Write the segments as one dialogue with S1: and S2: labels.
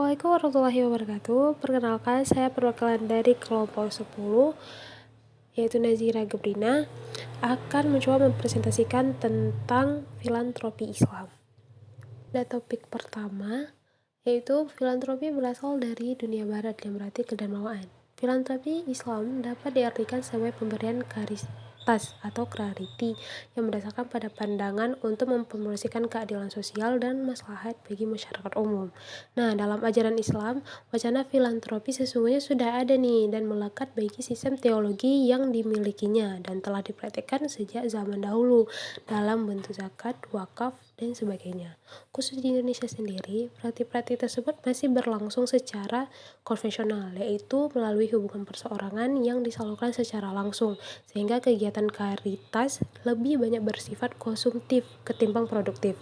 S1: Assalamualaikum warahmatullahi wabarakatuh. Perkenalkan, saya perwakilan dari kelompok 10, yaitu Nazira Gebrina, akan mencoba mempresentasikan tentang filantropi Islam. Dan topik pertama, yaitu filantropi berasal dari dunia barat yang berarti kedermawaan. Filantropi Islam dapat diartikan sebagai pemberian karitas atau charity yang berdasarkan pada pandangan untuk mempromosikan keadilan sosial dan maslahat bagi masyarakat umum. Nah, dalam ajaran Islam, wacana filantropi sesungguhnya sudah ada nih dan melekat bagi sistem teologi yang dimilikinya dan telah dipraktikkan sejak zaman dahulu dalam bentuk zakat, wakaf, dan sebagainya. Khusus di Indonesia sendiri, praktik-praktik tersebut masih berlangsung secara konvensional, yaitu melalui hubungan perseorangan yang disalurkan secara langsung, sehingga kegiatan karitas lebih banyak bersifat konsumtif ketimbang produktif.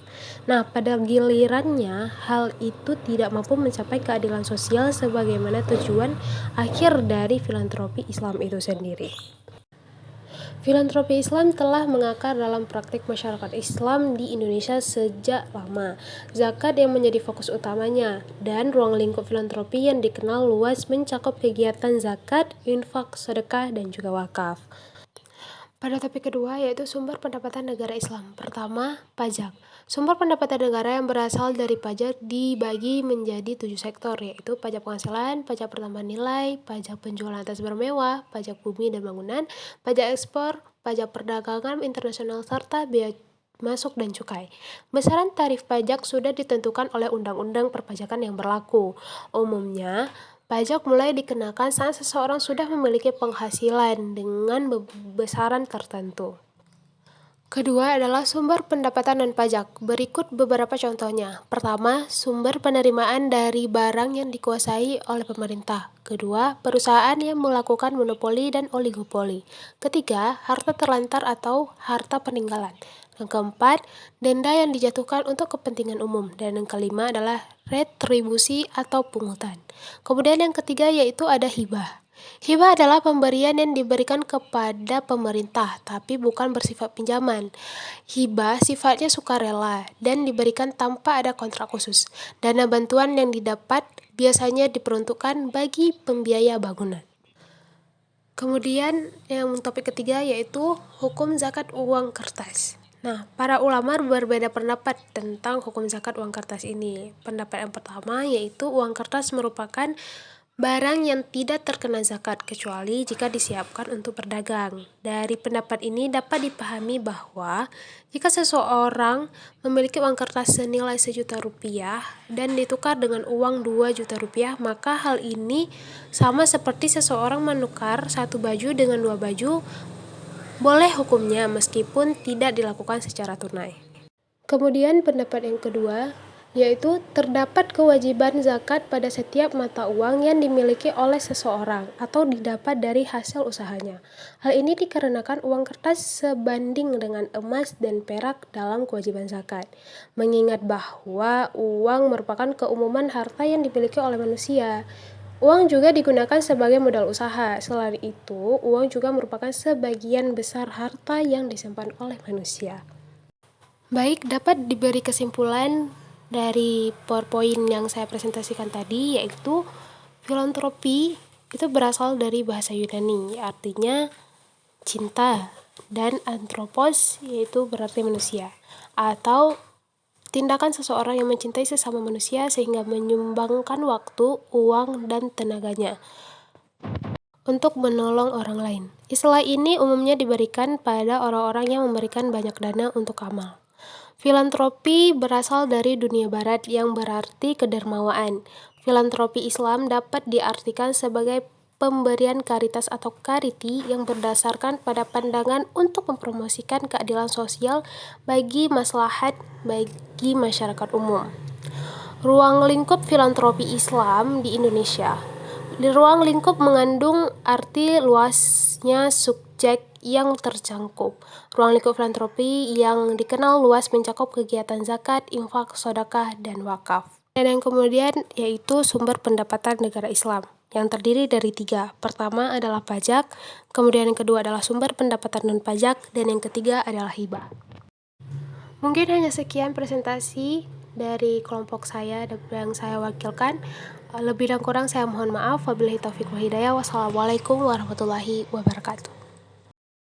S1: Nah, pada gilirannya, hal itu tidak mampu mencapai keadilan sosial sebagaimana tujuan akhir dari filantropi Islam itu sendiri. Filantropi Islam telah mengakar dalam praktik masyarakat Islam di Indonesia sejak lama. Zakat yang menjadi fokus utamanya, dan ruang lingkup filantropi yang dikenal luas mencakup kegiatan zakat, infak, sedekah, dan juga wakaf. Pada topik kedua, yaitu sumber pendapatan negara Islam. Pertama, pajak. Sumber pendapatan negara yang berasal dari pajak dibagi menjadi 7 sektor, yaitu pajak penghasilan, pajak pertambahan nilai, pajak penjualan atas barang mewah, pajak bumi dan bangunan, pajak ekspor, pajak perdagangan internasional, serta bea masuk dan cukai. Besaran tarif pajak sudah ditentukan oleh undang-undang perpajakan yang berlaku. Umumnya, pajak mulai dikenakan saat seseorang sudah memiliki penghasilan dengan besaran tertentu. Kedua adalah sumber pendapatan non-pajak. Berikut beberapa contohnya. Pertama, sumber penerimaan dari barang yang dikuasai oleh pemerintah. Kedua, perusahaan yang melakukan monopoli dan oligopoli. Ketiga, harta terlantar atau harta peninggalan. Yang keempat, denda yang dijatuhkan untuk kepentingan umum. Dan yang kelima adalah retribusi atau pungutan. Kemudian yang ketiga yaitu ada hibah. Hibah adalah pemberian yang diberikan kepada pemerintah, tapi bukan bersifat pinjaman. Hibah sifatnya sukarela dan diberikan tanpa ada kontrak khusus. Dana bantuan yang didapat biasanya diperuntukkan bagi pembiaya bangunan. Kemudian yang topik ketiga yaitu hukum zakat uang kertas. Nah, para ulama berbeda pendapat tentang hukum zakat uang kertas ini. Pendapat yang pertama yaitu uang kertas merupakan barang yang tidak terkena zakat kecuali jika disiapkan untuk berdagang. Dari pendapat ini dapat dipahami bahwa jika seseorang memiliki uang kertas senilai Rp1.000.000 dan ditukar dengan uang Rp2.000.000, maka hal ini sama seperti seseorang menukar satu baju dengan 2 baju, boleh hukumnya meskipun tidak dilakukan secara tunai. Kemudian pendapat yang kedua yaitu terdapat kewajiban zakat pada setiap mata uang yang dimiliki oleh seseorang atau didapat dari hasil usahanya. Hal ini dikarenakan uang kertas sebanding dengan emas dan perak dalam kewajiban zakat. Mengingat bahwa uang merupakan keumuman harta yang dimiliki oleh manusia. Uang juga digunakan sebagai modal usaha. Selain itu, uang juga merupakan sebagian besar harta yang disimpan oleh manusia. Baik, dapat diberi kesimpulan dari PowerPoint yang saya presentasikan tadi, yaitu filantropi itu berasal dari bahasa Yunani, artinya cinta, dan anthropos yaitu berarti manusia, atau tindakan seseorang yang mencintai sesama manusia sehingga menyumbangkan waktu, uang, dan tenaganya untuk menolong orang lain. Istilah ini umumnya diberikan pada orang-orang yang memberikan banyak dana untuk amal. Filantropi berasal dari dunia barat yang berarti kedermawaan. Filantropi Islam dapat diartikan sebagai pemberian karitas atau charity yang berdasarkan pada pandangan untuk mempromosikan keadilan sosial bagi maslahat bagi masyarakat umum. Ruang lingkup filantropi Islam di Indonesia. Di ruang lingkup mengandung arti luasnya subjek yang tercangkup. Ruang lingkup filantropi yang dikenal luas mencakup kegiatan zakat, infak, sedekah, dan wakaf. Dan yang kemudian yaitu sumber pendapatan negara Islam yang terdiri dari 3. Pertama adalah pajak, kemudian yang kedua adalah sumber pendapatan non-pajak, dan yang ketiga adalah hibah. Mungkin hanya sekian presentasi dari kelompok saya yang saya wakilkan. Lebih dan kurang saya mohon maaf. Wabillahi taufiq wal hidayah. Wassalamualaikum warahmatullahi wabarakatuh.